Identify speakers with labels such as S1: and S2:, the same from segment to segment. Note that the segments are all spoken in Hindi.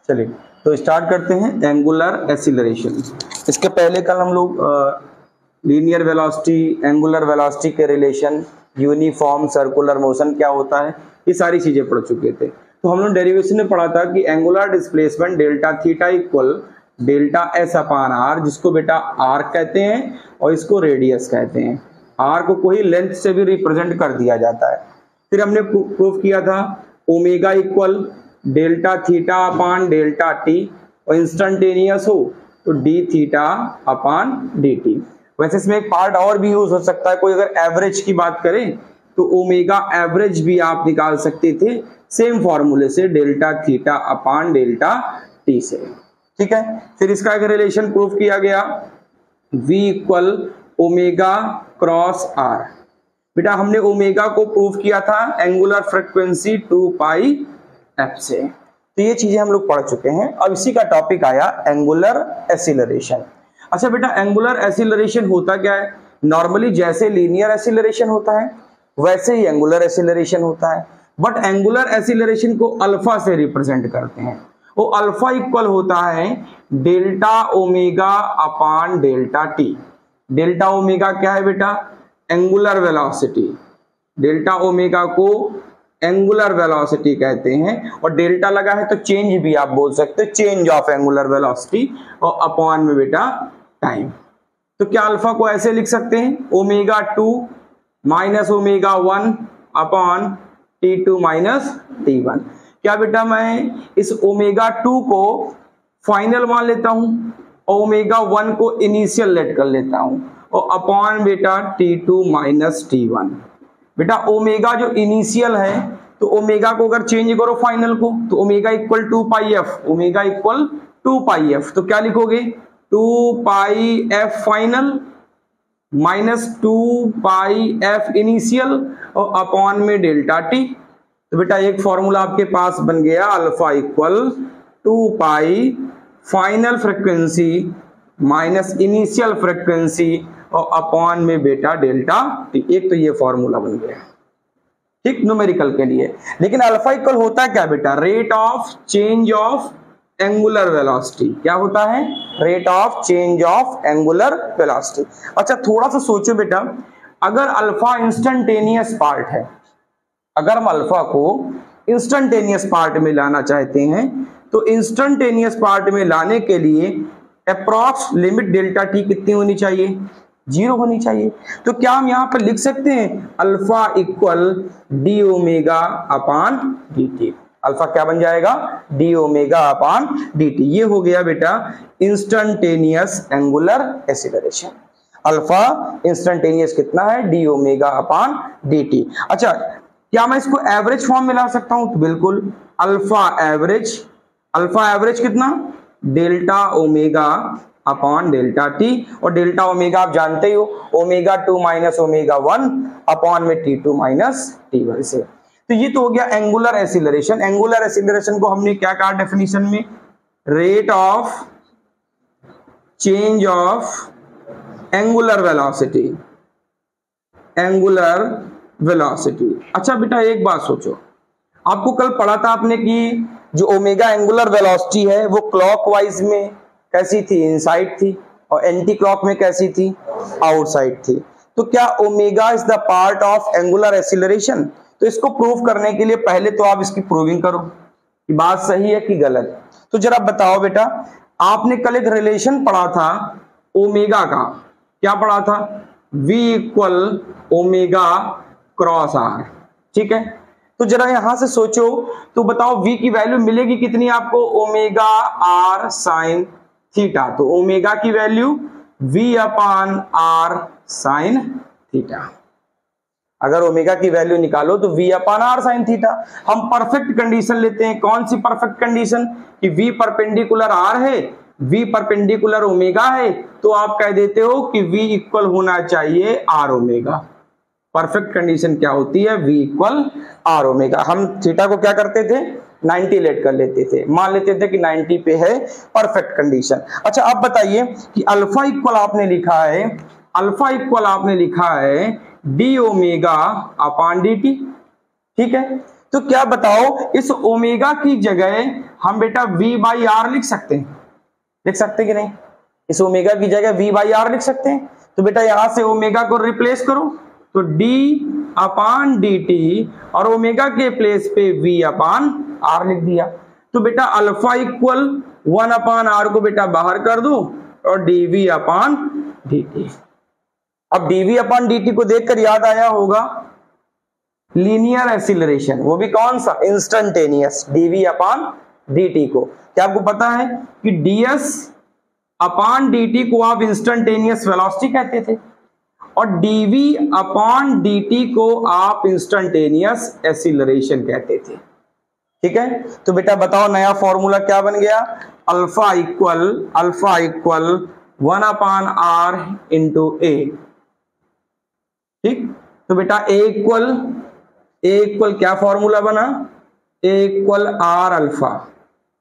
S1: चलिए तो स्टार्ट करते हैं एंगुलर एक्सीलरेशन। इसके पहले कल हम लोग लीनियर वेलोसिटी, एंगुलर वेलोसिटी के रिलेशन, यूनिफॉर्म सर्कुलर मोशन क्या होता है, ये सारी चीजें पढ़ चुके थे। तो हम लोग डेरिवेशन में पढ़ा था कि angular displacement delta theta equal delta S upon R, जिसको बेटा आर कहते हैं और इसको रेडियस कहते हैं। आर को कोई लेंथ से भी रिप्रेजेंट कर दिया जाता है। फिर हमने प्रूफ किया था omega equal delta theta upon delta T, और इंस्टेंटेनियस हो तो D theta upon D T. वैसे इसमें एक पार्ट और भी यूज हो सकता है, कोई अगर एवरेज की बात करें तो ओमेगा एवरेज भी आप निकाल सकते थे सेम फॉर्मूले से, delta theta upon delta T से। ठीक है, फिर इसका एक रिलेशन प्रूफ किया गया V equal omega cross R. बेटा हमने ओमेगा को प्रूफ किया था एंगुलर फ्रीक्वेंसी 2 पाई एफ से। तो ये चीजें हम लोग पढ़ चुके हैं। अब इसी का टॉपिक आया एंगुलर एक्सीलरेशन। अच्छा बेटा, एंगुलर एक्सीलरेशन होता क्या है? नॉर्मली जैसे लीनियर एक्सीलरेशन होता है वैसे ही एंगुलर एक्सीलरेशन होता है, बट एंगुलर एक्सीलरेशन को अल्फा से रिप्रेजेंट करते हैं। वो अल्फा इक्वल होता है डेल्टा ओमेगा अपान डेल्टा टी। डेल्टा ओमेगा क्या है बेटा? Angular velocity. डेल्टा ओमेगा को एंगुलर वेलोसिटी कहते हैं, और डेल्टा लगा है तो चेंज भी आप बोल सकते हो, चेंज ऑफ एंगुलर वेलोसिटी, और अपॉन में बेटा टाइम। तो क्या अल्फा को ऐसे लिख सकते हैं omega 2 minus omega 1 upon T2 minus T1। क्या बेटा मैं इस ओमेगा 2 को फाइनल मान लेता हूं और ओमेगा 1 को इनिशियल लेट कर लेता हूं, और अपॉन बेटा T2 माइनस T1। बेटा ओमेगा जो इनिशियल है तो ओमेगा को अगर चेंज करो फाइनल को तो omega equal 2 pi F, omega equal 2 pi F. तो क्या लिखोगे 2 pi F final minus 2 pi F initial और अपॉन में डेल्टा टी। तो बेटा एक फॉर्मूला आपके पास बन गया alpha equal 2 pi final frequency minus initial frequency और अपॉन में बेटा डेल्टा टी। एक तो ये फॉर्मूला बन गया, ठीक, न्यूमेरिकल के लिए। लेकिन अल्फा इक्वल होता क्या बेटा? Rate of change of angular velocity. क्या होता है? Rate of change of angular velocity. अच्छा थोड़ा सा सोचो बेटा, अगर अल्फा इंस्टेंटेनियस पार्ट है, अगर हम अल्फा को इंस्टेंटेनियस पार्ट में लाना चाहते हैं तो इंस्टेंटेनियस पार्ट में लाने के लिए अप्रॉक्स लिमिट डेल्टा टी कितनी होनी चाहिए? 0 होनी चाहिए। तो क्या हम यहां पर लिख सकते हैं अल्फा इक्वल डी ओमेगा अपान डी टी? अल्फा क्या बन जाएगा? डी ओमेगा अपान डी टी। ये हो गया बेटा instantaneous angular acceleration. Alpha instantaneous कितना है? डी ओमेगा अपान डी टी। अच्छा क्या मैं इसको एवरेज फॉर्म में ला सकता हूं? तो बिल्कुल, अल्फा एवरेज कितना? Delta omega upon delta T, और डेल्टा ओमेगा आप जानते ही हो ओमेगा 2 माइनस ओमेगा 1 अपॉन में T2 माइनस T1 से। तो ये तो हो गया एंगुलर एक्सीलरेशन। एंगुलर एक्सीलरेशन को हमने क्या कहा डेफिनेशन में? Rate of change of angular velocity, angular velocity. अच्छा बेटा एक बात सोचो, आपको कल पढ़ा था आपने कि जो ओमेगा एंगुलर वेलोसिटी है वो क्लॉकवाइज में कैसी थी? इनसाइड थी, और एंटी क्लॉक में कैसी थी? आउटसाइड थी। तो क्या omega is the part of angular acceleration? तो इसको प्रूव करने के लिए पहले तो आप इसकी प्रूविंग करो कि बात सही है कि गलत। तो जरा बताओ बेटा, आपने कल एक रिलेशन पढ़ा था ओमेगा का, क्या पढ़ा था? V equal omega cross R. ठीक है, तो जरा यहां से सोचो तो बताओ V की वैल्यू मिलेगी कितनी आपको? Omega R sine theta. तो ओमेगा की value V upon R sine theta. अगर ओमेगा की वैल्यू निकालो तो V upon R sine theta. हम परफेक्ट कंडीशन लेते हैं। कौन सी परफेक्ट कंडीशन? कि V परपेंडिकुलर आर है, V परपेंडिकुलर ओमेगा है, तो आप कह देते हो कि V इक्वल होना चाहिए आर ओमेगा। परफेक्ट कंडीशन क्या होती है? V equal R omega. हम थीटा को क्या करते थे? 90 लेट कर लेते थे, मान लेते थे कि 90 पे है परफेक्ट कंडीशन। अच्छा अब बताइए कि अल्फा इक्वल आपने लिखा है डी ओमेगा अपान डी टी। ठीक है, तो क्या बताओ इस ओमेगा की जगह हम बेटा v बाई आर लिख सकते हैं, लिख सकते हैं कि नहीं? इस ओमेगा की जगह v बाई आर लिख सकते हैं। तो बेटा यहां से ओमेगा को रिप्लेस करो तो d अपान dt और ओमेगा के प्लेस पे v अपान आर लिख दिया। तो बेटा अल्फा इक्वल 1 अपान आर को बेटा बाहर कर दो और dv अपान dt। अब dv अपान dt को देखकर याद आया होगा लीनियर एक्सीलरेशन, वो भी कौन सा? इंस्टेंटेनियस, dv अपान dt को। क्या आपको पता है कि ds अपान dt को आप इंस्टेंटेनियस वेलोसिटी कहते थे और dv अपान dt को आप इंस्टेंटेनियस एक्सीलरेशन कहते थे। ठीक है, तो बेटा बताओ नया फॉर्मूला क्या बन गया? Alpha equal 1 upon R into A. ठीक, तो बेटा ए इक्वल क्या फॉर्मूला बना? ए इक्वल आर अल्फा,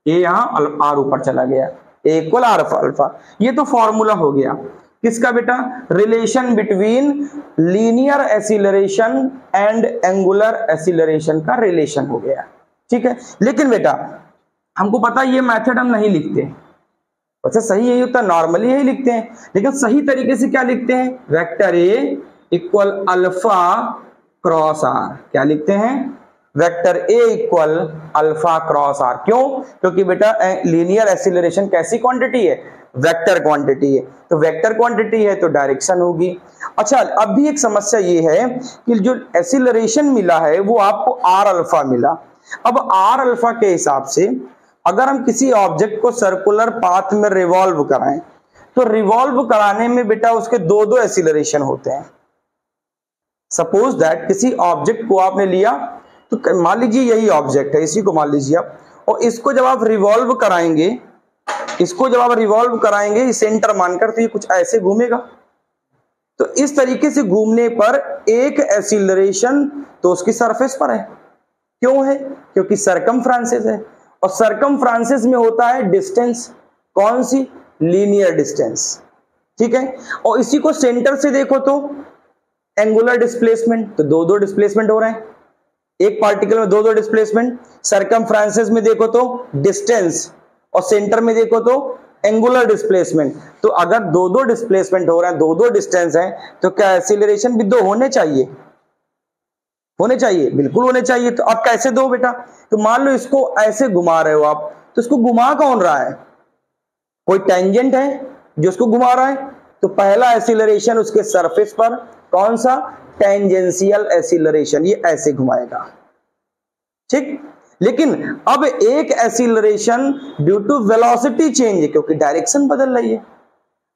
S1: ये यहां आर ऊपर चला गया, ए इक्वल आर अल्फा। ये तो फॉर्मूला हो गया किसका बेटा? Relation between linear acceleration and angular acceleration का रिलेशन हो गया। ठीक है, लेकिन बेटा हमको पता है ये मेथड हम नहीं लिखते, वैसे सही यही होता है, नॉर्मली यही लिखते हैं, लेकिन सही तरीके से क्या लिखते हैं? Vector A equal alpha cross R. क्या लिखते हैं? Vector A equal alpha cross R. क्यों? क्योंकि बेटा लीनियर एक्सीलरेशन कैसी क्वांटिटी है? वेक्टर क्वांटिटी है, तो वेक्टर क्वांटिटी है तो डायरेक्शन होगी। अच्छा, अब भी एक समस्या ये है कि जो एक्सीलरेशन मिला है वो आपको आर अल्फा मिला। अब आर अल्फा के हिसाब से अगर हम किसी ऑब्जेक्ट को सर्कुलर पाथ में रिवॉल्व कराएं तो रिवॉल्व कराने में बेटा उसके दो एक्सीलरेशन होते हैं। सपोज दैट किसी ऑब्जेक्ट को आपने लिया, तो मान लीजिए यही ऑब्जेक्ट है, इसी को मान लीजिए आप, और इसको जब आप रिवॉल्व कराएंगे सेंटर मानकर, तो ये कुछ ऐसे घूमेगा। तो इस तरीके से घूमने पर एक एक्सीलरेशन तो उसकी सरफेस पर है। क्यों है? क्योंकि सरकमफ्रेंसेस है, और सरकमफ्रेंसेस में होता है डिस्टेंस, कौन सी? Linear distance. ठीक है, और इसी को सेंटर से देखो तो एंगुलर डिस्प्लेसमेंट, तो दो डिस्प्लेसमेंट हो रहे हैं, एक पार्टिकल में दो डिस्प्लेसमेंट। सरकमफ्रेंसेस में देखो तो डिस्टेंस और सेंटर में देखो तो एंगुलर डिस्प्लेसमेंट। तो अगर दो डिस्प्लेसमेंट हो रहे हैं, दो डिस्टेंस है, तो क्या एक्सीलरेशन भी दो होने चाहिए? बिल्कुल होने चाहिए। तो अब कैसे दो बेटा? तो मान लो इसको ऐसे घुमा रहे हो आप, तो इसको घुमा कौन रहा है? कोई टेंजेंट है जो उसको घुमा रहा है, तो पहला एक्सीलरेशन उसके सरफेस पर, कौन सा? टेंजेंशियल एक्सीलरेशन, ये ऐसे घुमाएगा। ठीक, लेकिन अब एक acceleration due to velocity change, क्योंकि डायरेक्शन बदल रही है।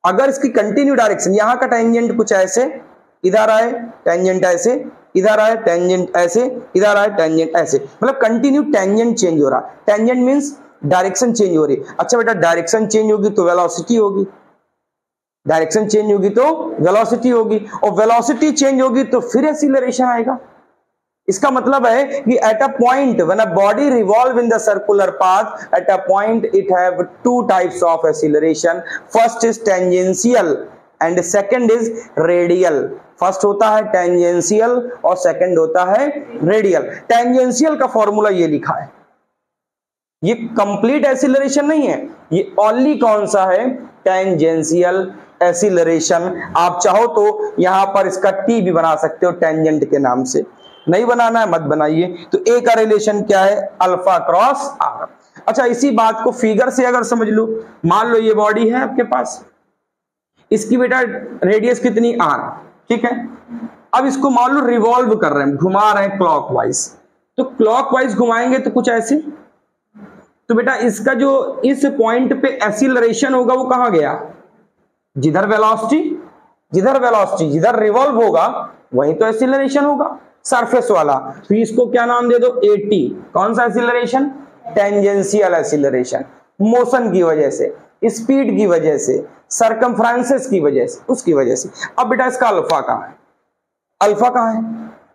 S1: अगर इसकी कंटिन्यू डायरेक्शन, यहां का टेंजेंट कुछ ऐसे, इधर आए टेंजेंट ऐसे, इधर आए टेंजेंट ऐसे, इधर आए टेंजेंट ऐसे, मतलब कंटिन्यू टेंजेंट चेंज हो रहा है। टेंजेंट मींस डायरेक्शन चेंज हो रही है। अच्छा बेटा, डायरेक्शन चेंज होगी तो वेलोसिटी होगी, डायरेक्शन चेंज होगी तो वेलोसिटी होगी, और वेलोसिटी चेंज होगी तो फिर एक्सीलरेशन आएगा। इसका मतलब है कि at a point when a body revolve in the circular path, at a point it have two types of acceleration. First is tangential and second is radial. First होता है टेंजेंशियल और सेकंड होता है रेडियल। टेंजेंशियल का फॉर्मूला ये लिखा है, ये कंप्लीट एक्सीलरेशन नहीं है, ये ओनली कौन सा है? Tangential acceleration. आप चाहो तो यहां पर इसका टी भी बना सकते हो टेंजेंट के नाम से, नहीं बनाना है मत बनाइए। तो ए का रिलेशन क्या है? Alpha cross R. अच्छा, इसी बात को फिगर से अगर समझ लो, मान लो ये बॉडी है आपके पास, इसकी बेटा रेडियस कितनी? आर। ठीक है, अब इसको मान लो रिवॉल्व कर रहे हैं, घुमा रहे हैं क्लॉकवाइज, तो क्लॉकवाइज घुमाएंगे तो कुछ ऐसे। तो बेटा इसका जो इस पॉइंट पे एक्सीलरेशन होगा वो कहां गया? जिधर वेलोसिटी, जिधर रिवॉल्व होगा वहीं तो एक्सीलरेशन होगा, सरफेस वाला। तो इसको क्या नाम दे दो? एटी। कौन सा एक्सीलरेशन? Tangential acceleration. मोशन की वजह से, स्पीड की वजह से, सरकमफ्रेंसेस की वजह से, उसकी वजह से। अब बेटा इसका अल्फा कहां है? अल्फा कहां है?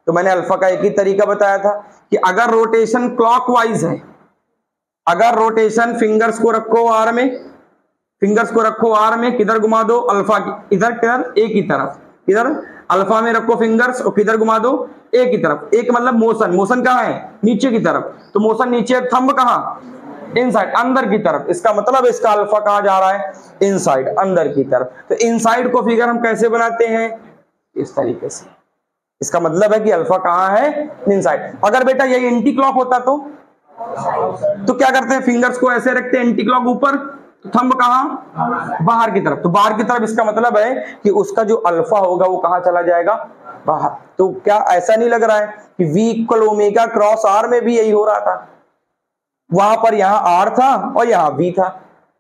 S1: तो मैंने अल्फा का एक ही तरीका बताया था कि अगर रोटेशन क्लॉकवाइज है, अगर रोटेशन फिंगर्स को रखो आर में, किधर घुमा दो? अल्फा की इधर, किधर? ए की तरफ। किधर? अल्फा में रखो फिंगर्स और किधर घुमा दो? ए की तरफ। एक मतलब मोशन, मोशन कहां है? नीचे की तरफ। तो मोशन नीचे, थंब कहां? इनसाइड, अंदर की तरफ। इसका मतलब इसका अल्फा कहां जा रहा है, इनसाइड, अंदर की तरफ। तो इनसाइड को फिगर हम कैसे बनाते हैं, इस तरीके से। इसका मतलब है कि अल्फा कहां है, इनसाइड। अगर बेटा ये एंटी क्लॉक होता तो क्या करते हैं, फिंगर्स को ऐसे रखते हैं एंटी क्लॉक ऊपर, थंब कहां, बाहर की तरफ। तो बाहर की तरफ इसका मतलब है कि उसका जो अल्फा होगा वो कहां चला जाएगा, बाहर। तो क्या ऐसा नहीं लग रहा है कि V equal omega cross R में भी यही हो रहा था, वहां पर यहां R था और यहां V था,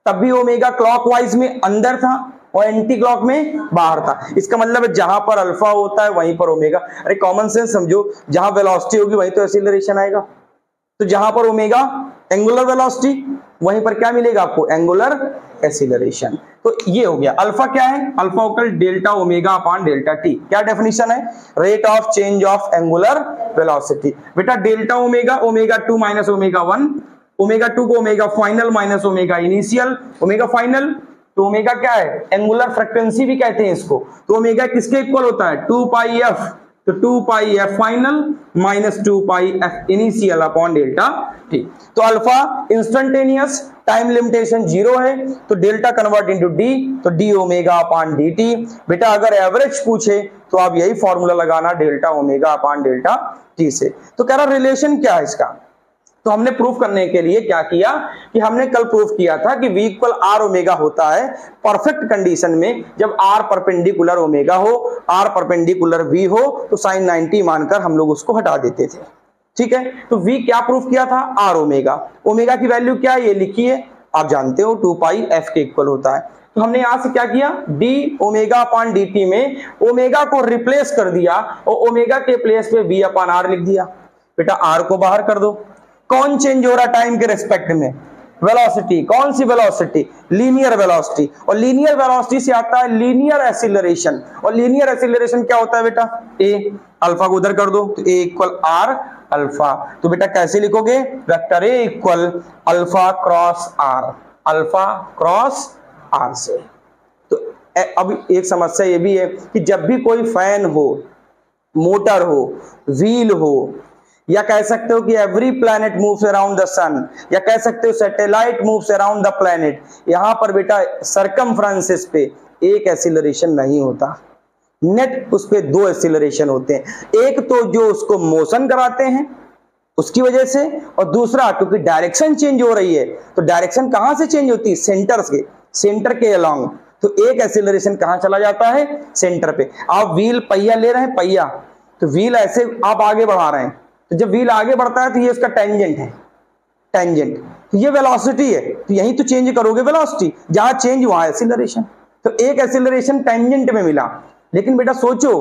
S1: तब भी ओमेगा क्लॉकवाइज में अंदर था और एंटी क्लॉक में बाहर था। इसका मतलब है जहां पर अल्फा होता है वहीं पर ओमेगा। अरे कॉमन सेंस समझो, जहां वेलोसिटी होगी वहीं तो एक्सीलरेशन आएगा। तो जहां पर ओमेगा एंगुलर वेलोसिटी, वहीं पर क्या मिलेगा आपको, एंगुलर एक्सीलरेशन। तो ये हो गया। अल्फा क्या है, alpha equal delta omega upon delta T. क्या डेफिनेशन है, rate of change of angular velocity. बेटा delta omega, omega 2 minus omega 1, omega 2 को omega final minus omega initial, omega final. तो ओमेगा क्या है, एंगुलर फ्रीक्वेंसी भी कहते हैं इसको। तो ओमेगा किसके इक्वल होता है, 2 पाई एफ। तो 2 pi F final minus 2 pi F initial upon delta T. तो अल्फा इंस्टेंटेनियस, टाइम लिमिटेशन 0 है, तो डेल्टा कन्वर्ट इनटू डी, तो D omega upon D T. बेटा अगर एवरेज पूछे तो आप यही फॉर्मूला लगाना, delta omega upon delta T से। तो कह रहा रिलेशन क्या है इसका। तो हमने प्रूफ करने के लिए क्या किया कि हमने कल प्रूफ किया था कि V इक्वल R ओमेगा होता है परफेक्ट कंडीशन में, जब R परपेंडिकुलर ओमेगा हो, R परपेंडिकुलर V हो, तो साइन 90 मानकर हम लोग उसको हटा देते थे। ठीक है, तो V क्या प्रूफ किया था, R ओमेगा। ओमेगा की वैल्यू क्या है ये लिखिए, आप जानते हो 2 पाई F के इक्वल होता है। तो हमने यहां से क्या किया, d ओमेगा अपॉन dt में ओमेगा को रिप्लेस कर दिया और ओमेगा के प्लेस पे V अपॉन R लिख दिया। बेटा R को बाहर कर दो। कौन चेंज हो रहा है टाइम के रिस्पेक्ट में, वेलोसिटी। कौन सी वेलोसिटी, लीनियर वेलोसिटी। और लीनियर वेलोसिटी से आता है लीनियर एक्सीलरेशन। और लीनियर एक्सीलरेशन क्या होता है बेटा, a। अल्फा को उधर कर दो, तो a इक्वल R अल्फा। तो बेटा कैसे लिखोगे, vector a equal alpha cross R, alpha cross R से। तो अब एक समस्या ये भी है कि जब भी कोई फैन हो, मोटर हो, व्हील हो, या कह सकते हो कि every planet moves around the sun, या कह सकते हो satellite moves around the planet, यहां पर बेटा सरकमफ्रेंसेस पे एक एक्सीलरेशन नहीं होता, नेट उस पे 2 एक्सीलरेशन होते हैं। एक तो जो उसको मोशन कराते हैं उसकी वजह से, और दूसरा क्योंकि डायरेक्शन चेंज हो रही है। तो डायरेक्शन कहां से चेंज होती है, सेंटर के अलोंग। तो एक एक्सीलरेशन कहां चला जाता है, सेंटर पे। आप व्हील पहिया ले रहे हैं, पहिया, तो व्हील ऐसे आप आगे बढ़ा रहे हैं, तो जब व्हील आगे बढ़ता है तो ये इसका टेंजेंट है, टेंजेंट। तो ये वेलोसिटी है, तो यहीं तो चेंज करोगे वेलोसिटी, जहां चेंज वहां एक्सीलरेशन। तो एक एक्सीलरेशन टेंजेंट में मिला। लेकिन बेटा सोचो,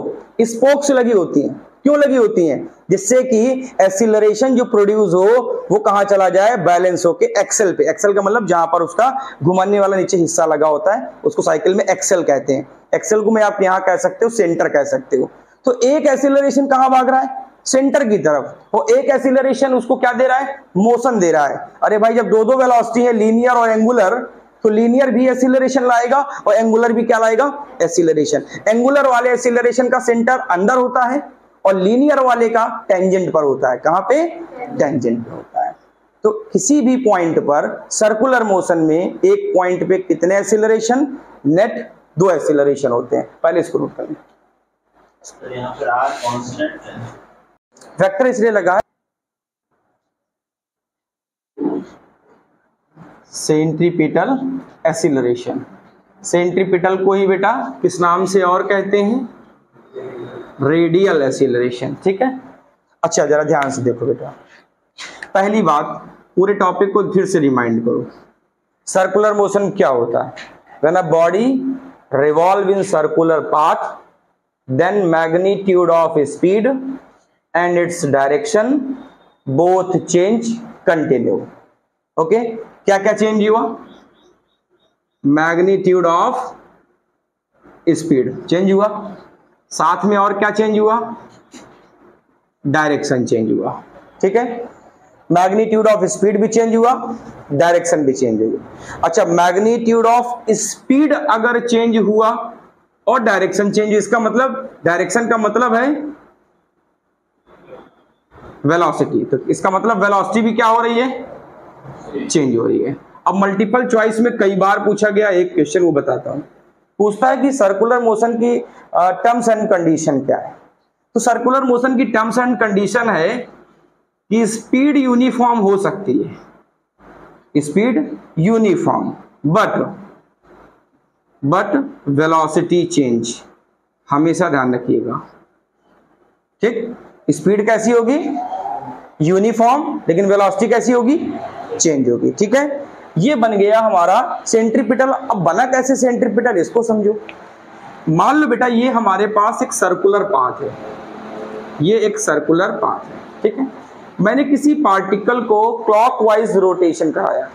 S1: स्पोक्स लगी होती हैं, क्यों लगी होती हैं, जिससे कि एक्सीलरेशन जो प्रोड्यूस हो वो कहां चला जाए, बैलेंस होके एक्सेल पे। एक्सेल का मतलब जहां पर उसका घुमाने वाला नीचे हिस्सा लगा होता है, उसको साइकिल में एक्सेल कहते हैं। एक्सेल को मैं आप यहां कह सकते हो सेंटर कह सकते हो। तो एक एक्सीलरेशन कहां भाग रहा है, सेंटर की तरफ, और एक एक्सीलरेशन उसको क्या दे रहा है, मोशन दे रहा है। अरे भाई जब दो वेलोसिटी है, लीनियर और एंगुलर, तो लीनियर भी एक्सीलरेशन लाएगा और एंगुलर भी क्या लाएगा, एक्सीलरेशन। एंगुलर वाले एक्सीलरेशन का सेंटर अंदर होता है और लीनियर वाले का टेंजेंट पर होता है। कहां पे, टेंजेंट पे होता है। तो किसी भी पॉइंट पर सर्कुलर मोशन में एक पॉइंट पे कितने एक्सीलरेशन, नेट 2 एक्सीलरेशन होते हैं। पहले इसको नोट कर लें।
S2: तो यहाँ पर R कांस्टेंट है,
S1: वेक्टर इसलिए लगा है सेंट्रीपिटल एक्सीलरेशन। सेंट्रीपिटल को ही बेटा किस नाम से और कहते हैं, रेडियल एक्सीलरेशन। ठीक है, अच्छा जरा ध्यान से देखो बेटा, पहली बात पूरे टॉपिक को फिर से रिमाइंड करो। सर्कुलर मोशन क्या होता है, when a body revolve in circular path then magnitude of speed and its direction both change continue। Okay, क्या क्या चेंज हुआ, मैग्नीट्यूड ऑफ स्पीड चेंज हुआ, साथ में और क्या चेंज हुआ, डायरेक्शन चेंज हुआ। ठीक है, मैग्नीट्यूड ऑफ स्पीड भी चेंज हुआ, डायरेक्शन भी चेंज हुई। अच्छा, मैग्नीट्यूड ऑफ स्पीड अगर चेंज हुआ और डायरेक्शन चेंज, इसका मतलब डायरेक्शन का मतलब है वेलोसिटी, तो इसका मतलब वेलोसिटी भी क्या हो रही है, चेंज हो रही है। अब मल्टीपल चॉइस में कई बार पूछा गया एक क्वेश्चन, वो बताता हूं। पूछता है कि सर्कुलर मोशन की टर्म्स एंड कंडीशन क्या है। तो सर्कुलर मोशन की टर्म्स एंड कंडीशन है कि स्पीड यूनिफॉर्म हो सकती है, speed uniform, but velocity change, हमेशा ध्यान रखिएगा। ठीक, स्पीड कैसी होगी? यूनिफॉर्म, लेकिन वेलोसिटी कैसी होगी? चेंज होगी। ठीक है, ये बन गया हमारा सेंट्रीपिटल। अब बना कैसे सेंट्रीपिटल, इसको समझो। मान लो बेटा ये हमारे पास एक सर्कुलर पाथ है, ये एक सर्कुलर पाथ है। ठीक है, मैंने किसी पार्टिकल को क्लॉकवाइज रोटेशन कराया,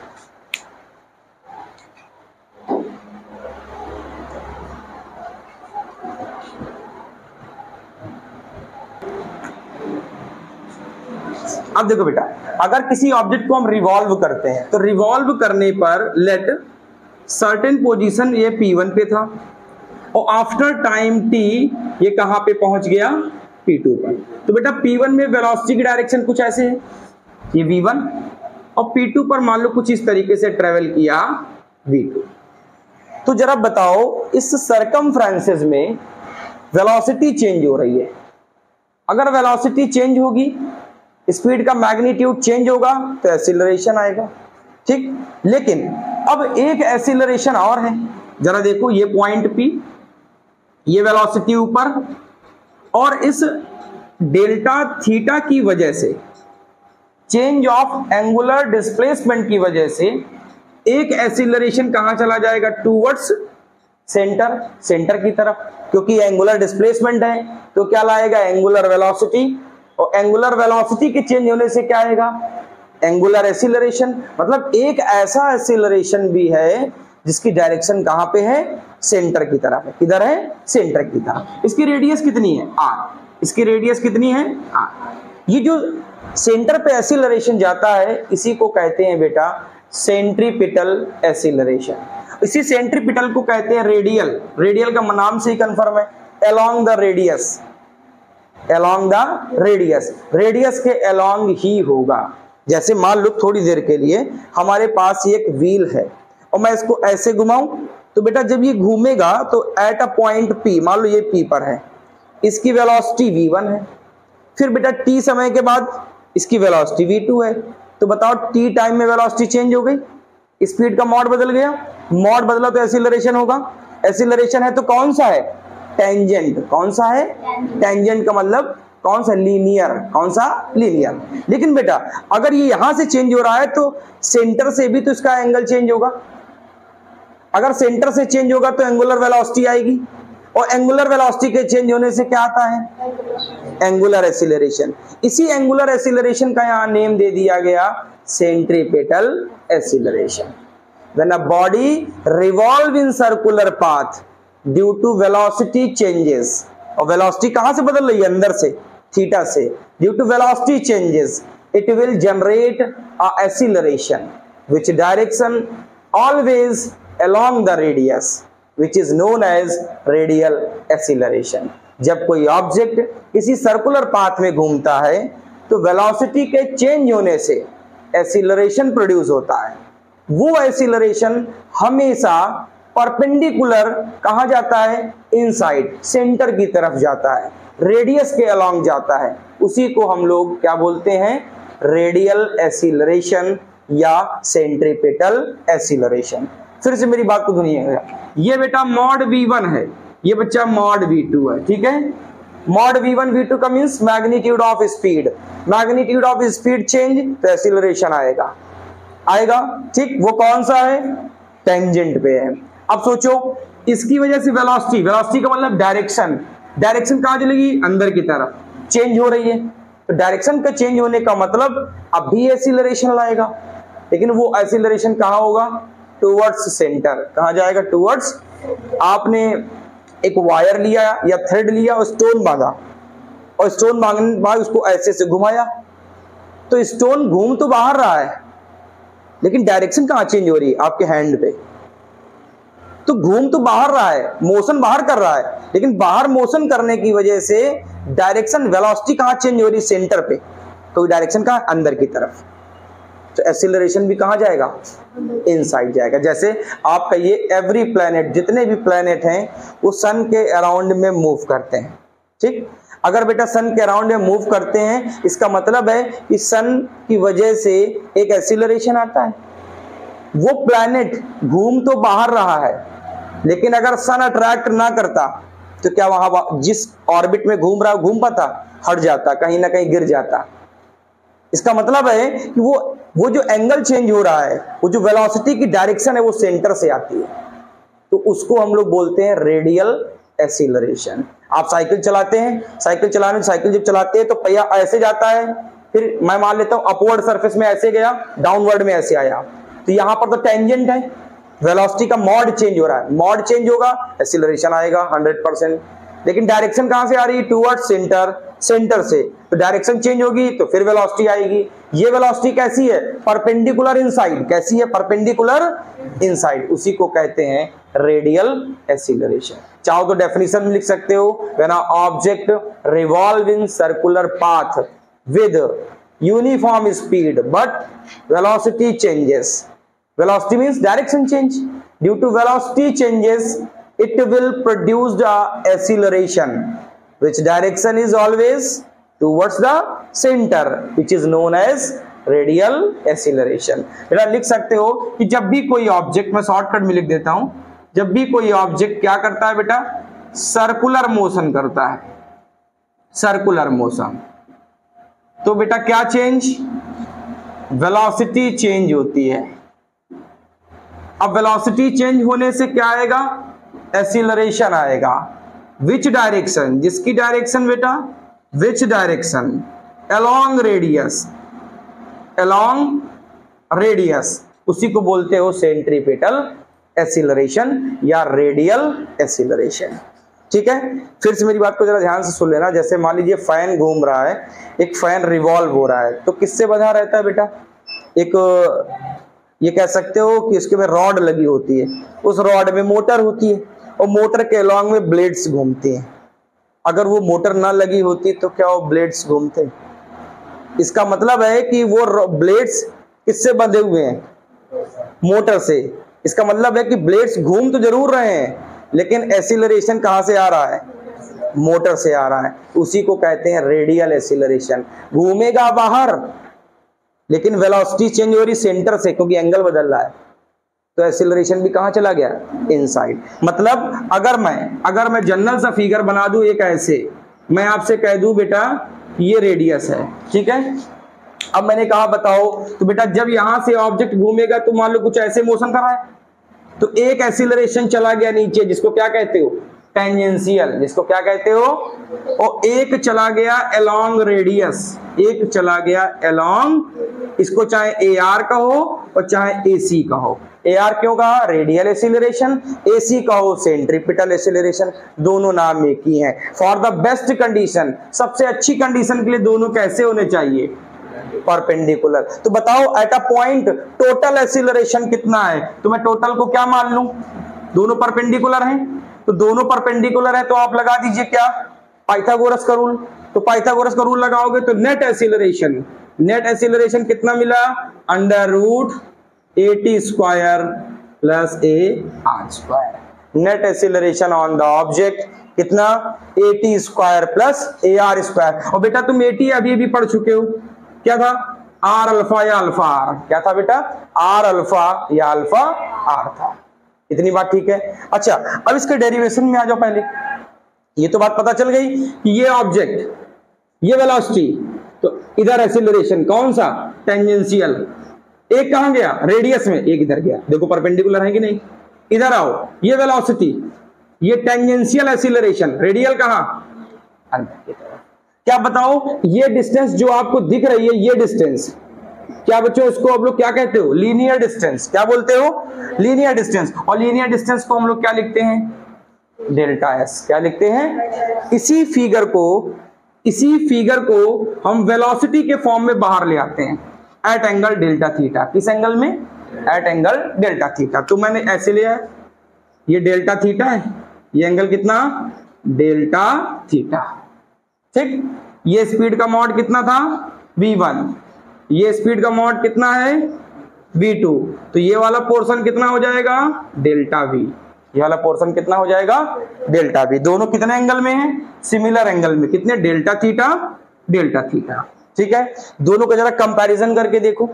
S1: अब देखो बेटा, अगर किसी ऑब्जेक्ट को हम रिवॉल्व करते हैं तो रिवॉल्व करने पर लेट सर्टेन पोजीशन ये P1 पे था और आफ्टर टाइम t ये कहां पे पहुंच गया? P2 पर। तो बेटा P1 में वेलोसिटी की डायरेक्शन कुछ ऐसे है, ये V1, और P2 पर मान लो कुछ इस तरीके से ट्रेवल किया V2। तो जरा बताओ इस सरकमफ्रेंसेस में वेलोसिटी चेंज हो रही है। अगर वेलोसिटी चेंज होगी, स्पीड का मैग्नीट्यूड चेंज होगा तो एक्सीलरेशन आएगा। ठीक, लेकिन अब एक एक्सीलरेशन और है, जरा देखो, ये पॉइंट P, ये वेलोसिटी ऊपर, और इस डेल्टा थीटा की वजह से, चेंज ऑफ एंगुलर डिस्प्लेसमेंट की वजह से एक एक्सीलरेशन कहां चला जाएगा? टूवर्ड्स सेंटर, सेंटर की तरफ, क्योंकि एंगुलर डिस्प्लेसमेंट है तो क्या लाएगा? एंगुलर वेलोसिटी, और एंगुलर वेलोसिटी के चेंज होने से क्या आएगा? Angular acceleration. मतलब एक ऐसा एक्सीलरेशन भी है जिसकी डायरेक्शन कहां पे है? सेंटर की तरफ है। किधर है? सेंटर की तरफ। इसकी रेडियस कितनी है? r। इसकी रेडियस कितनी है? r। ये जो सेंटर पे एक्सीलरेशन जाता है इसी को कहते हैं बेटा सेंट्रीपिटल एक्सीलरेशन। इसी सेंट्रीपिटल को कहते हैं रेडियल। रेडियल का नाम से ही कंफर्म है, along the radius, along the radius, radius के अलोंग ही होगा। जैसे मान लो थोड़ी देर के लिए हमारे पास एक व्हील है और मैं इसको ऐसे घुमाऊं तो बेटा जब ये घूमेगा तो एट अ पॉइंट P, मान लो ये P पर है, इसकी वेलोसिटी V1 है, फिर बेटा T समय के बाद इसकी वेलोसिटी V2 है। तो बताओ T टाइम में वेलोसिटी चेंज हो गई, स्पीड का मॉड बदल गया, मॉड बदला तो एक्सीलरेशन होगा। एक्सीलरेशन है तो कौन सा है? टेंजेंट। कौन सा है? टेंजेंट का मतलब कौन सा? लीनियर। कौन सा? लीनियर। लेकिन बेटा अगर ये यहां से चेंज हो रहा है तो सेंटर से भी तो इसका एंगल चेंज होगा। अगर सेंटर से चेंज होगा तो एंगुलर वेलोसिटी आएगी, और एंगुलर वेलोसिटी के चेंज होने से क्या आता है? Angular acceleration. इसी एंगुलर एक्सीलरेशन का यहां नेम दे दिया गया centripetal acceleration. When a body revolve in circular path due to velocity changes, और वेलोसिटी कहां से बदल रही है? अंदर से, थीटा से। Due to velocity changes, it will generate a acceleration, which direction always along the radius, which is known as radial acceleration. जब कोई ऑब्जेक्ट किसी सर्कुलर पाथ में घूमता है तो वेलोसिटी के चेंज होने से एक्सीलरेशन प्रोड्यूस होता है। वो एक्सीलरेशन हमेशा परपेंडिकुलर कहां जाता है? इनसाइड, सेंटर की तरफ जाता है, रेडियस के अलोंग जाता है। उसी को हम लोग क्या बोलते हैं? रेडियल एक्सीलरेशन या सेंट्रीपिटल एक्सीलरेशन। फिर से मेरी बात को सुनिएगा, ये बेटा मॉड V1 है, ये बच्चा मॉड V2 है। ठीक है, मॉड V1 V2 का means magnitude of speed, magnitude of speed change तो एक्सीलरेशन आएगा। ठीक, वो कौन सा है? टेंजेंट पे है। अब सोचो इसकी वजह से वेलोसिटी, वेलोसिटी का मतलब डायरेक्शन, डायरेक्शन कहां चलेगी? अंदर की तरफ चेंज हो रही है, तो डायरेक्शन का चेंज होने का मतलब अब भी एक्सीलरेशन लाएगा, लेकिन वो एक्सीलरेशन कहां होगा? Towards centre. कहां जाएगा? टुवर्ड्स। आपने एक वायर लिया या थ्रेड लिया और स्टोन बांधा, और स्टोन बांधने बाद उसको ऐसे से घुमाया, तो स्टोन घूम तो बाहर रहा है लेकिन डायरेक्शन कहां चेंज हो रही है? आपके हैंड पे। तो घूम तो बाहर रहा है, मोशन बाहर कर रहा है, लेकिन बाहर मोशन करने की वजह से डायरेक्शन, वेलोसिटी कहां चेंज हो रही है? सेंटर पे। तो डायरेक्शन कहां? अंदर की तरफ। तो एक्सीलरेशन भी कहाँ जाएगा, इनसाइड जाएगा। जैसे आप कहिए एवरी प्लैनेट, जितने भी प्लैनेट हैं वो सन के अराउंड में मूव करते हैं, ठीक। अगर बेटा सन के अराउंड में मूव करते हैं, इसका मतलब है कि सन की वजह से एक एक्सीलरेशन आता है। वो प्लैनेट घूम तो बाहर रहा है, लेकिन अगर सन अट्रैक्ट ना करता तो क्या वहां जिस ऑर्बिट में घूम रहा घूम पाता, हट जाता, कहीं ना कहीं गिर जाता। इसका मतलब है कि वो जो एंगल चेंज हो रहा है, वो जो वेलोसिटी की डायरेक्शन है वो सेंटर से आती है, तो उसको हम लोग बोलते हैं रेडियल एक्सीलरेशन। आप साइकिल चलाते हैं, साइकिल जब चलाते हैं तो पहिया ऐसे जाता है, फिर मैं मान लेता हूं अपवर्ड सरफेस में ऐसे गया, डाउनवर्ड में ऐसे आया, तो यहां पर तो टेंजेंट है, वेलोसिटी का मॉड चेंज हो रहा है, मॉड चेंज होगा एक्सीलरेशन आएगा 100%। लेकिन डायरेक्शन कहां से आ रही है, टुवर्ड्स सेंटर से, तो डायरेक्शन चेंज होगी तो फिर वेलोसिटी आएगी। ये वेलोसिटी कैसी है, परपेंडिकुलर इनसाइड। कैसी है, परपेंडिकुलर इनसाइड, उसी को कहते हैं रेडियल एक्सीलरेशन। चाहो तो डेफिनेशन में लिख सकते हो, when a object revolve in circular path with uniform speed but velocity changes. Velocity means direction change. Due to velocity changes, it will produce the acceleration, which direction is always towards the center, which is known as radial acceleration. बेटा लिख सकते हो कि जब भी कोई ऑब्जेक्ट, मैं शॉर्टकट में लिख देता हूं, जब भी कोई ऑब्जेक्ट क्या करता है बेटा, सर्कुलर मोशन करता है, सर्कुलर मोशन, तो बेटा क्या चेंज, वेलोसिटी चेंज होती है। अब वेलोसिटी चेंज होने से क्या आएगा, एक्सीलरेशन आएगा। विच डायरेक्शन, जिसकी डायरेक्शन बेटा, which direction, along radius, along radius, उसी को बोलते हो सेंट्रीपिटल एक्सीलरेशन या रेडियल एक्सीलरेशन। ठीक है, फिर से मेरी बात को जरा ध्यान से सुन लेना। जैसे मान लीजिए फैन घूम रहा है, एक फैन रिवॉल्व हो रहा है, तो किससे बंधा रहता है बेटा, एक ये कह सकते हो कि इसके में रॉड लगी होती है, उस रॉड में मोटर होती है और मोटर के अलॉन्ग में ब्लेड्स घूमती हैं। अगर वो मोटर ना लगी होती तो क्या वो ब्लेड्स घूमते? इसका मतलब है कि वो ब्लेड्स किससे बंधे हुए हैं, मोटर से। इसका मतलब है कि ब्लेड्स घूम तो जरूर रहे हैं, लेकिन एक्सीलरेशन कहां से आ रहा है, मोटर से आ रहा है। उसी को कहते हैं रेडियल एक्सीलरेशन। घूमेगा बाहर, लेकिन वेलोसिटी चेंज हो रही सेंटर से, क्योंकि एंगल बदल रहा है, तो एक्सीलरेशन भी कहां चला गया, इनसाइड। मतलब अगर मैं जनरल सा फिगर बना दूं एक ऐसे, मैं आपसे कह दूं बेटा ये रेडियस है, ठीक है। अब मैंने कहा बताओ, तो बेटा जब यहां से ऑब्जेक्ट घूमेगा तो मान लो कुछ ऐसे मोशन कर रहा है, तो एक एक्सीलरेशन चला गया नीचे, जिसको क्या कहते हो, टेंजेंशियल, जिसको क्या कहते हो, और एक चला गया अलोंग रेडियस, एक चला गया अलोंग, इसको चाहे AR कहो और चाहे AC कहो। AR क्यों कहा, रेडियल एक्सीलरेशन, AC कहो सेंट्रीपिटल एक्सीलरेशन, दोनों नाम एक ही हैं। फॉर द बेस्ट कंडीशन, सबसे अच्छी कंडीशन के लिए दोनों कैसे होने चाहिए, परपेंडिकुलर। तो बताओ at a point total acceleration कितना है, तो मैं टोटल को क्या मान लूं, दोनों परपेंडिकुलर हैं, तो दोनों परपेंडिकुलर है तो आप लगा दीजिए क्या, पाइथागोरस का रूल। तो पाइथागोरस का रूल लगाओगे तो नेट एक्सीलरेशन कितना मिला, √AT² plus AR²। Net acceleration on the object कितना, AT² प्लस AR²। और बेटा तुम AT अभी पढ़ चुके हो, क्या था, R अल्फा या अल्फा R, क्या था बेटा, R अल्फा या अल्फा R था। इतनी बात ठीक है। अच्छा, अब इसके डेरिवेशन में आ जाओ। पहले ये तो बात पता चल गई कि ये ऑब्जेक्ट, ये वेलोसिटी, तो इधर एक्सीलरेशन कौन सा, टेंजेंशियल। एक कहां गया, रेडियस में, एक इधर गया, देखो परपेंडिकुलर है कि नहीं। इधर आओ, ये वेलोसिटी, ये टेंजेंशियल एक्सीलरेशन, रेडियल कहां, अंदर की तरफ। क्या बताओ, ये डिस्टेंस जो आपको दिख रही है, ये डिस्टेंस क्या बच्चों, इसको आप लोग क्या कहते हो, लीनियर डिस्टेंस। क्या बोलते हो, लीनियर डिस्टेंस। और लीनियर डिस्टेंस को हम लोग क्या लिखते हैं, डेल्टा एस। क्या लिखते हैं, इसी फिगर को हम वेलोसिटी के फॉर्म में बाहर ले आते हैं, एट एंगल डेल्टा थीटा। किस एंगल में, एट एंगल डेल्टा थीटा। तो मैंने ऐसे लिया, ये डेल्टा थीटा है, ये एंगल कितना, डेल्टा थीटा, ठीक। ये स्पीड का मॉड कितना था, v1, ये स्पीड का मॉड कितना है v2, तो ये वाला पोर्शन कितना हो जाएगा डेल्टा v, ये वाला पोर्शन कितना हो जाएगा डेल्टा v। दोनों कितने एंगल में है सिमिलर एंगल में, कितने डेल्टा थीटा डेल्टा थीटा। ठीक है, दोनों का जरा कंपैरिजन करके देखो,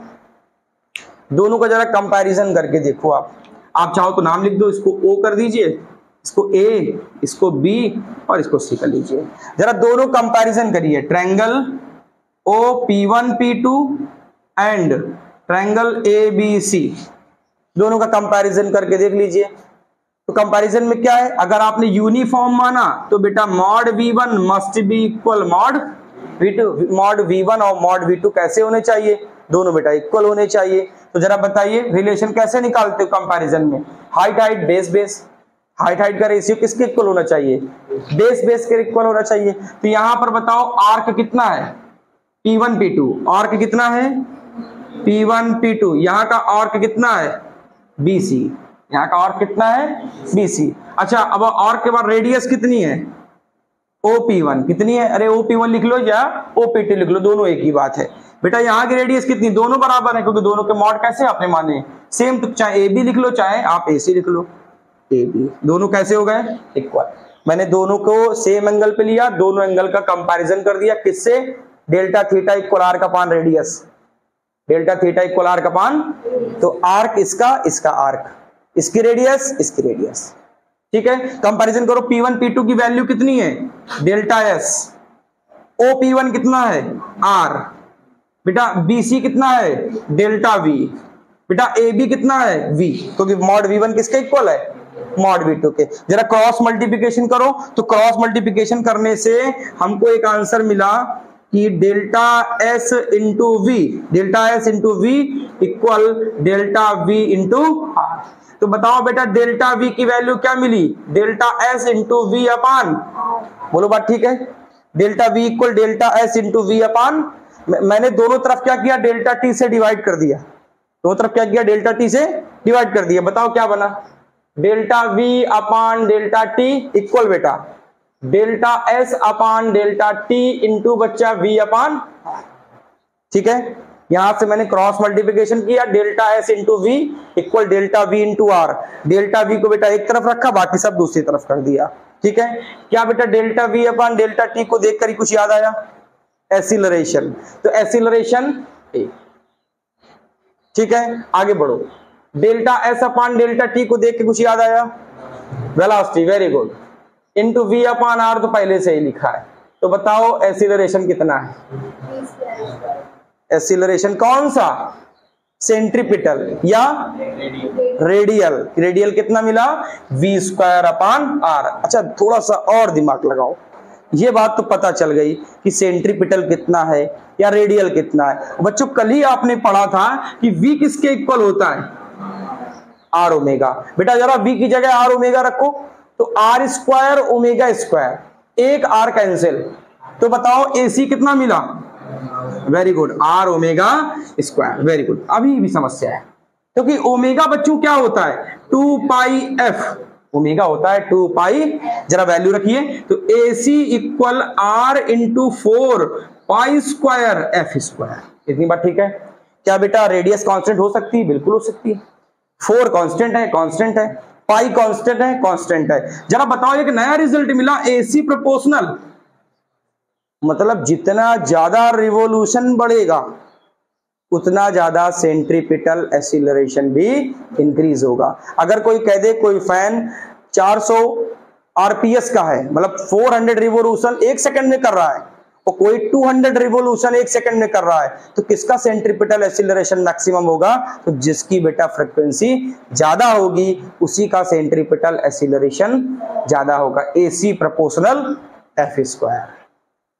S1: दोनों का जरा कंपैरिजन करके देखो। आप चाहो तो नाम लिख दो, इसको O कर दीजिए, इसको A, इसको B और इसको C कर लीजिए। जरा दोनों कंपैरिजन करिए, triangle OP1 P2 and triangle ABC, दोनों का कंपैरिजन करके देख लीजिए। तो कंपैरिजन में क्या है, अगर आपने यूनिफॉर्म माना तो बेटा mod V1 must be equal mod V2, mod V1 और मॉड V2 कैसे होने चाहिए, दोनों बेटा इक्वल होने चाहिए। तो जरा बताइए रिलेशन कैसे निकालते हो कंपैरिजन में, height height base base, height height का रेशियो किसके इक्वल होना चाहिए, बेस बेस के इक्वल होना चाहिए। तो यहां पर बताओ आर्क कितना है P1 P2, आर्क कितना है P1 P2, यहाँ का आर्क कितना है BC, यहाँ का आर्क कितना है BC। अच्छा अब आर्क के बाद रेडियस कितनी है OP1, कितनी है, अरे OP1 लिख लो या OP2 लिख लो, दोनों एक ही बात है बेटा। यहाँ की रेडियस कितनी, दोनों बराबर है क्योंकि दोनों के मॉड कैसे आपने माने सेम, तो चाहे AB लिख लो चाहे आप AC लिख लो, AB दोनों कैसे हो गए इक्वल। मैंने दोनों को सेम एंगल पे लिया, दोनों एंगल का कंपैरिजन कर दिया, किससे, delta theta equal arc upon radius, delta theta equal arc upon, तो आर्क इसका, इसका आर्क, इसकी रेडियस, इसकी रेडियस। ठीक है, कंपैरिजन करो, P1 P2 की वैल्यू कितनी है डेल्टा S, OP1 कितना है R, बेटा BC कितना है डेल्टा V, बेटा AB कितना है V, क्योंकि मॉड V1 किसके इक्वल है मॉड V2 के। जरा क्रॉस मल्टीप्लिकेशन करो, तो क्रॉस मल्टीप्लिकेशन करने से हमको एक आंसर मिला कि delta S into V, delta S into V equal delta V into R। तो बताओ बेटा डेल्टा V की वैल्यू क्या मिली, डेल्टा S इंटू V अपान, बोलो बात ठीक है, delta V equal delta S into V अपान, मैंने दोनों तरफ क्या किया डेल्टा T से डिवाइड कर दिया, दोनों तरफ क्या किया डेल्टा T से डिवाइड कर दिया। बताओ क्या बना, delta V upon delta T equal बेटा delta S upon delta T into बच्चा V अपान। ठीक है, यहां से मैंने क्रॉस मल्टीप्लिकेशन किया, delta S into V equal delta V into R, delta V को बेटा एक तरफ रखा, बाकी सब दूसरी तरफ कर दिया। ठीक है, क्या बेटा delta V upon delta T को देखकर ही कुछ याद आया, एक्सीलरेशन, तो एक्सीलरेशन A। ठीक है, आगे बढ़ो, delta S upon delta T को देख के कुछ याद आया, velocity, very good, into V अपान R तो पहले से ही लिखा है। तो बताओ एक्सीलरेशन कितना है, एक्सीलरेशन कौन सा, सेंट्रीपिटल या रेडियल, रेडियल कितना मिला V स्क्वायर अपान R। अच्छा थोड़ा सा और दिमाग लगाओ, ये बात तो पता चल गई कि सेंट्रीपिटल कितना है या रेडियल कितना है। बच्चों कल ही आपने पढ़ा था कि V किसके इक्वल होता है, R ओमेगा। बेटा जरा V की जगह R ओमेगा रखो, तो R स्क्वायर ओमेगा स्क्वायर, एक R कैंसिल, तो बताओ AC कितना मिला, very good R omega square, very good. अभी भी समस्या है क्योंकि ओमेगा बच्चों क्या होता है 2 पाई f, ओमेगा होता है 2 पाई, जरा वैल्यू रखिए, तो AC equal R into 4 pi square f square. इतनी बात ठीक है। क्या बेटा रेडियस कांस्टेंट हो सकती है, बिल्कुल हो सकती है, 4 कांस्टेंट है, कांस्टेंट है, पाई कांस्टेंट है, कांस्टेंट है। जरा बताओ एक नया रिजल्ट मिला, AC प्रोपोर्शनल, मतलब जितना ज्यादा रिवोल्यूशन बढ़ेगा उतना ज्यादा सेंट्रीपिटल एक्सीलरेशन भी इंक्रीज होगा। अगर कोई कह दे कोई फैन 400 आरपीएस का है, मतलब 400 रिवोल्यूशन एक सेकंड में कर रहा है, और कोई 200 रिवोल्यूशन एक सेकंड में कर रहा है, तो किसका सेंट्रीपिटल एक्सीलरेशन मैक्सिमम होगा, तो जिसकी बेटा फ्रीक्वेंसी ज्यादा होगी उसी का सेंट्रीपिटल एक्सीलरेशन ज्यादा होगा, AC प्रोपोर्शनल f स्क्वायर।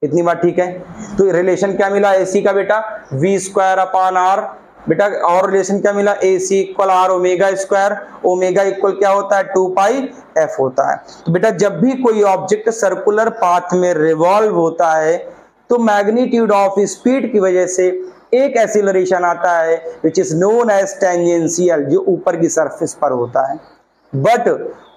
S1: इतनी बात ठीक है। तो रिलेशन क्या मिला AC का बेटा V स्क्वायर अपान R, बेटा और रिलेशन क्या मिला AC equal R omega square, omega equal क्या होता है 2 पाई f होता है। तो बेटा जब भी कोई ऑब्जेक्ट सर्कुलर पाथ में रिवॉल्व होता है तो मैग्नीट्यूड ऑफ स्पीड की वजह से एक एक्सीलरेशन आता है which is known as tangential, जो ऊपर की सरफेस पर होता है। बट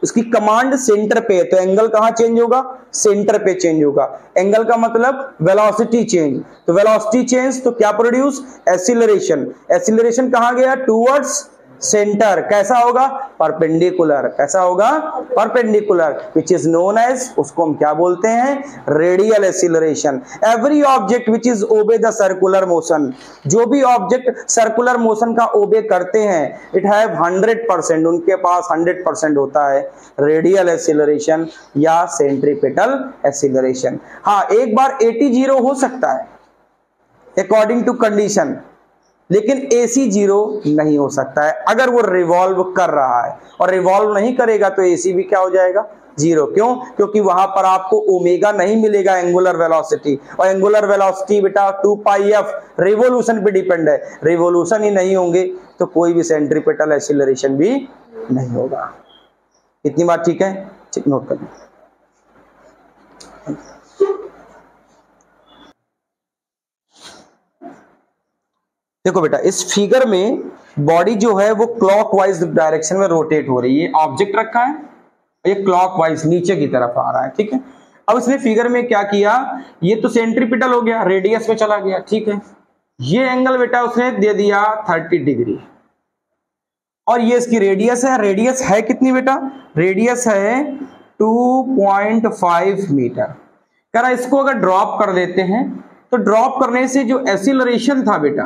S1: उसकी कमांड सेंटर पे है, तो एंगल कहां चेंज होगा? सेंटर पे चेंज होगा। एंगल का मतलब वेलोसिटी चेंज, तो वेलोसिटी चेंज तो क्या प्रोड्यूस? एक्सीलरेशन। एक्सीलरेशन कहां गया? Towards centre. कैसा होगा? परपेंडिकुलर। कैसा होगा? Perpendicular, which is known as, उसको हम क्या बोलते हैं? Radial acceleration. Every object which is obey the circular motion, जो भी ऑब्जेक्ट सर्कुलर मोशन का ओबे करते हैं, इट हैव 100%, उनके पास 100% होता है रेडियल एक्सीलरेशन या सेंट्रीपिटल एक्सीलरेशन। हाँ, एक बार 80 0 हो सकता है अकॉर्डिंग टू कंडीशन, लेकिन AC 0 नहीं हो सकता है अगर वो रिवॉल्व कर रहा है, और रिवॉल्व नहीं करेगा तो AC भी क्या हो जाएगा? 0। क्यों? क्योंकि वहां पर आपको ओमेगा नहीं मिलेगा एंगुलर वेलोसिटी, और एंगुलर वेलोसिटी बेटा 2πf रिवोल्यूशन पे डिपेंड है। रिवोल्यूशन ही नहीं होंगे तो कोई भी सेंट्रीपिटल एक्सीलरेशन भी नहीं होगा। इतनी बात ठीक है? नोट कर लीजिए। देखो बेटा, इस फिगर में बॉडी जो है वो क्लॉकवाइज डायरेक्शन में रोटेट हो रही है। ऑब्जेक्ट रखा है, ये क्लॉकवाइज नीचे की तरफ आ रहा है, ठीक है। अब इसने फिगर में क्या किया, ये तो सेंट्रीपिटल हो गया, रेडियस में चला गया, ठीक है। ये एंगल बेटा उसने दे दिया 30 डिग्री, और ये इसकी रेडियस है। रेडियस है कितनी बेटा? रेडियस है 2.5 मीटर। कह रहा इसको अगर ड्रॉप कर देते हैं तो ड्रॉप करने से जो एक्सीलरेशन था बेटा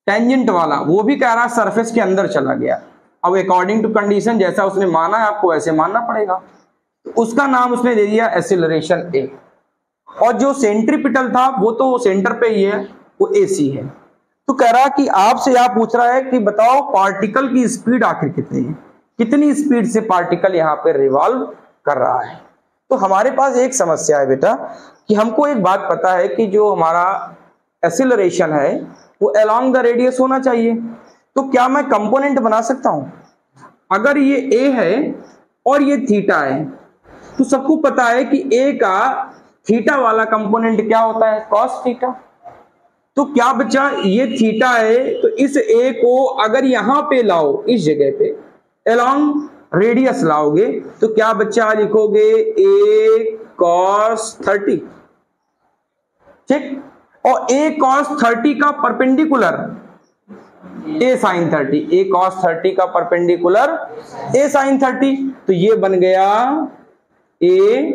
S1: टेंजेंट वाला, वो भी कह रहा सरफेस के अंदर चला गया। अब अकॉर्डिंग टू कंडीशन जैसा उसने माना है आपको वैसे मानना पड़ेगा, तो उसका नाम उसने दे दिया एक्सीलरेशन A। और जो सेंट्रीपिटल था वो तो सेंटर पे ही है, वो AC है। तो कह रहा कि आपसे यह पूछ रहा है कि बताओ पार्टिकल की स्पीड आखिर कितनी है, कितनी स्पीड से पार्टिकल यहाँ पे रिवॉल्व कर रहा है। तो हमारे पास एक समस्या है बेटा कि हमको एक बात पता है कि जो हमारा एक्सीलरेशन है वो अलोंग द रेडियस होना चाहिए। तो क्या मैं कंपोनेंट बना सकता हूं? अगर ये A है और ये थीटा है, तो सबको पता है कि A का थीटा वाला कंपोनेंट क्या होता है? Cos theta. तो क्या बच्चा, ये थीटा है तो इस A को अगर यहां पे लाओ, इस जगह पे अलोंग रेडियस लाओगे, तो क्या बच्चा लिखोगे? A cos 30, ठीक। और A cos 30 का perpendicular A sin 30, A cos 30 का परपेंडिकुलर A sin 30, तो ये बन गया A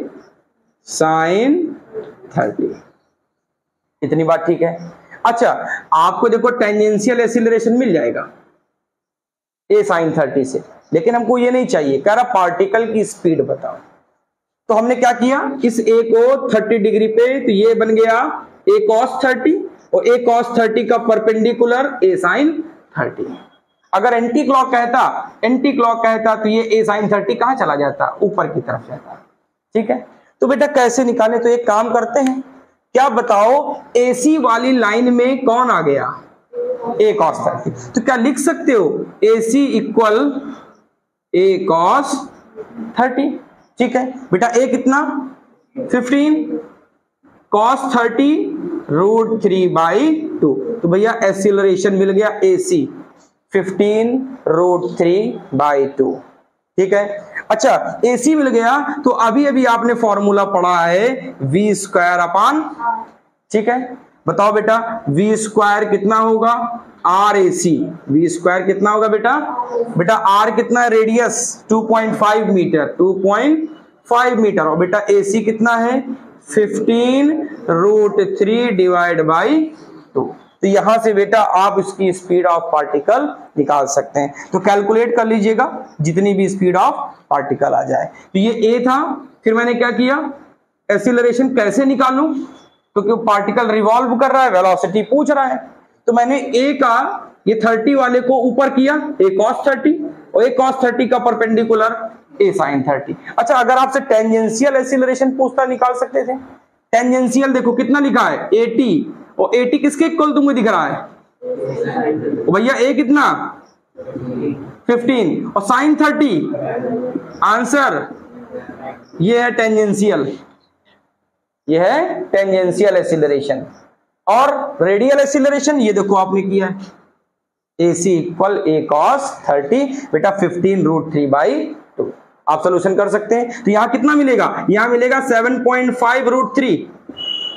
S1: sin 30। इतनी बात ठीक है? अच्छा, आपको देखो टेंजेंशियल एक्सीलरेशन मिल जाएगा A sin 30 से, लेकिन हमको ये नहीं चाहिए। कह रहा पार्टिकल की स्पीड बताओ। तो हमने क्या किया, इस A को 30 डिग्री पे, तो ये बन गया A cos 30, और A cos 30 का परपेंडिकुलर A sin 30। अगर एंटी क्लॉक कहता तो ये A sin 30 कहां चला जाता? ऊपर की तरफ जाता, ठीक है। तो बेटा कैसे निकालें? तो एक काम करते हैं, क्या बताओ AC वाली लाइन में कौन आ गया? A cos 30। तो क्या लिख सकते हो AC इक्वल A cos 30, ठीक है बेटा। A कितना? 15 cos 30 √3/2। तो भैया एक्सीलरेशन मिल गया AC 15 √3/2, ठीक है। अच्छा, AC मिल गया तो अभी आपने फॉर्मूला पढ़ा है v²/, ठीक है। बताओ बेटा v² कितना होगा? RAC। v² कितना होगा बेटा? R कितना है? Radius 2.5 metre, 2.5 metre. और बेटा AC कितना है? 15 √3/2। तो यहां से बेटा आप इसकी स्पीड ऑफ पार्टिकल निकाल सकते हैं। तो कैलकुलेट कर लीजिएगा जितनी भी स्पीड ऑफ पार्टिकल आ जाए। तो ये A था, फिर मैंने क्या किया, एक्सीलरेशन कैसे निकालूं, क्योंकि पार्टिकल रिवॉल्व कर रहा है, वेलोसिटी पूछ रहा है। तो मैंने A का ये 30 वाले को ऊपर किया, A cos 30, और A cos 30 का परपेंडिकुलर A sin 30। अच्छा, अगर आपसे टेंजेंशियल एक्सीलरेशन पूछता, निकाल सकते थे। टेंजेंशियल देखो कितना लिखा है? 80, और 80 किसके इक्वल तुमको दिख रहा है? भैया A कितना? 15, और sin 30 आंसर ये है टेंजेंशियल, ये है टेंजेंशियल एक्सीलरेशन। और रेडियल एक्सीलरेशन ये देखो आपने किया है, AC इक्वल a cos 30 बेटा 15√3/2। आप सोल्यूशन कर सकते हैं। तो यहां कितना मिलेगा, यहां मिलेगा 7.5√3,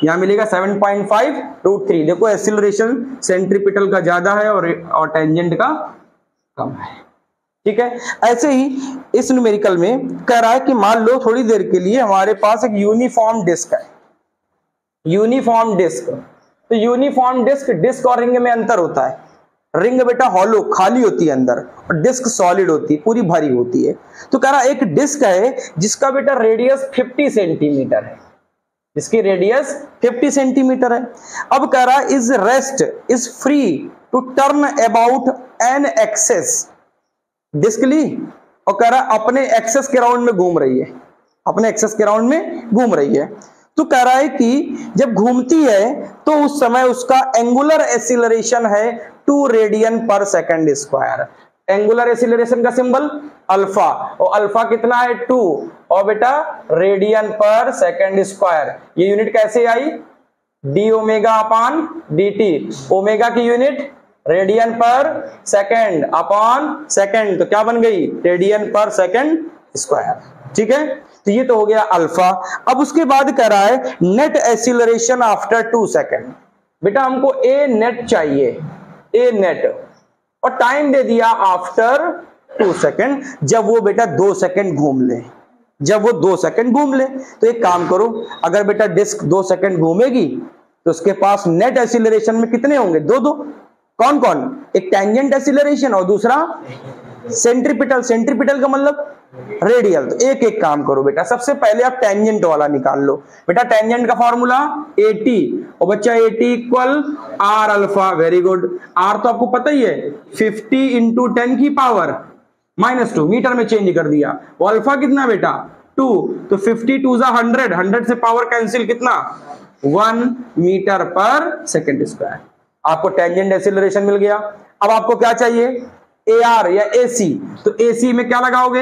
S1: यहां मिलेगा 7.5√3। देखो एक्सीलरेशन सेंट्रीपिटल का ज्यादा है और टेंजेंट का कम है, ठीक है। ऐसे ही इस न्यूमेरिकल में कह रहा है कि मान लो थोड़ी देर के लिए हमारे पास एक यूनिफॉर्म डिस्क है, यूनिफॉर्म डिस्क। तो यूनिफॉर्म डिस्क और रिंग में अंतर होता है। रिंग बेटा हॉलो खाली होती है अंदर, और डिस्क सॉलिड होती है, पूरी भरी होती है। तो कह रहा एक डिस्क है जिसका बेटा रेडियस 50 सेंटीमीटर है, जिसकी रेडियस 50 सेंटीमीटर है। अब कह रहा है is rest is free to turn about an axis. Disc ली और कह रहा है अपने एक्सेस के राउंड में घूम रही है, अपने एक्सेस के राउंड में घूम रही है। तो कह रहा है कि जब घूमती है तो उस समय उसका एंगुलर एक्सीलरेशन है 2 radian per second square. Angular acceleration का सिंबल अल्फा, और अल्फा कितना है 2, और बेटा रेडियन पर सेकंड स्क्वायर। ये यूनिट कैसे आई, D omega upon dt। Omega की unit radian per second upon second, तो क्या बन गई रेडियन पर सेकंड स्क्वायर, ठीक है। तो ये तो हो गया अल्फा। अब उसके बाद कह रहा है नेट एक्सीलरेशन आफ्टर 2 सेकंड। बेटा हमको ए नेट चाहिए, ए नेट, और टाइम दे दिया आफ्टर 2 सेकंड, जब वो बेटा 2 सेकंड घूम ले, जब वो 2 सेकंड घूम ले। तो एक काम करो, अगर बेटा डिस्क 2 सेकंड घूमेगी तो उसके पास नेट एक्सीलरेशन में कितने होंगे, 2 कौन कौन, एक टेंजेंट एक्सीलरेशन और दूसरा सेंट्रीपिटल। सेंट्रीपिटल का मतलब रेडियल। तो एक एक काम करो बेटा, सबसे पहले आप टेंजेंट वाला निकाल लो। बेटा टेंजेंट का फॉर्मूला AT, और बच्चा AT equal R alpha. Very good. R तो आपको पता ही है 50 इंटू 10 की पावर -2, मीटर में चेंज कर दिया। वो अल्फा कितना बेटा 2, तो 50 2 100, 100 से पावर कैंसिल कितना 1 मीटर पर सेकेंड स्क्वायर। आपको टेंजेंट एक्सीलरेशन मिल गया। अब आपको क्या चाहिए, AR या AC। तो AC में क्या लगाओगे,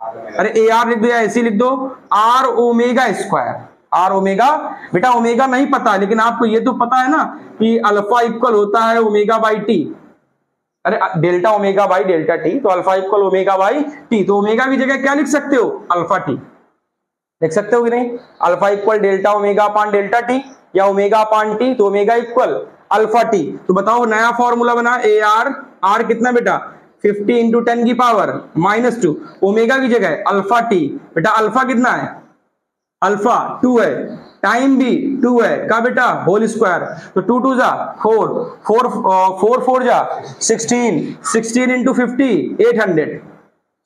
S1: अरे AR लिख दो या AC लिख दो, R omega square. R omega, बेटा ओमेगा नहीं पता, लेकिन आपको ये तो पता है ना कि अल्फा इक्वल होता है ओमेगा बाई टी। अरे delta omega by delta T, तो alpha equal omega by T. तो ओमेगा की जगह क्या लिख सकते हो, अल्फा टी लिख सकते हो कि नहीं। अल्फा इक्वल डेल्टा ओमेगा अपान डेल्टा टी, या ओमेगा अपान टी, तो ओमेगा इक्वल अल्फा टी। तो बताओ नया फॉर्मूला बना AR, R कितना बेटा 50 इंटू 10 की पावर -2, ओमेगा की जगह अल्फा टी। बेटा अल्फा कितना है, अल्फा 2 है, टाइम भी 2 है, का बेटा होल स्क्वायर। तो 2 2 जा 4, 4 4 जा 16, 16 इंटू 50 800,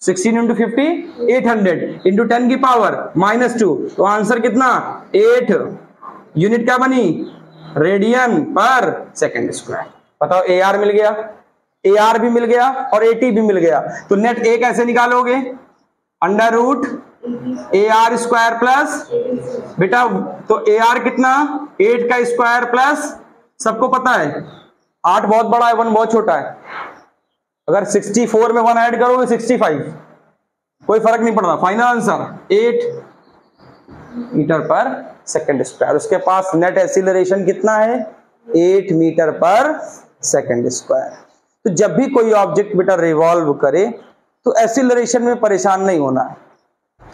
S1: 16 इंटू 50 800 इंटू 10 की पावर -2। तो आंसर कितना 8। यूनिट क्या बनी, रेडियन पर सेकंड स्क्वायर। बताओ AR मिल गया, AR भी मिल गया और AT भी मिल गया। तो नेट A कैसे निकालोगे, √ AR स्क्वायर प्लस बेटा, तो AR कितना 8 का स्क्वायर प्लस, सबको पता है 8 बहुत बड़ा है, 1 बहुत छोटा है। अगर 64 में 1 ऐड करोगे 65, कोई फर्क नहीं पड़ता। फाइनल आंसर 8 मीटर पर सेकंड स्क्वायर। उसके पास नेट एक्सीलरेशन कितना है 8 मीटर पर सेकंड स्क्वायर। तो जब भी कोई ऑब्जेक्ट बेटा रिवॉल्व करे तो एक्सीलरेशन में परेशान नहीं होना है।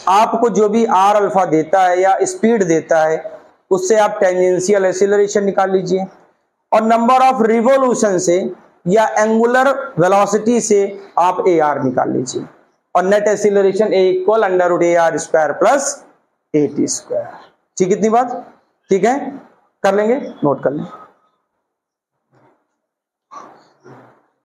S1: आपको जो भी आर अल्फा देता है या स्पीड देता है उससे आप टेंजेंशियल एक्सीलरेशन निकाल लीजिए, और नंबर ऑफ रिवॉल्यूशन से या एंगुलर वेलोसिटी से आप AR निकाल लीजिए, और net acceleration A equal √ AR square plus AT square. ठीक, इतनी बात ठीक है, कर लेंगे, नोट कर लेंगे।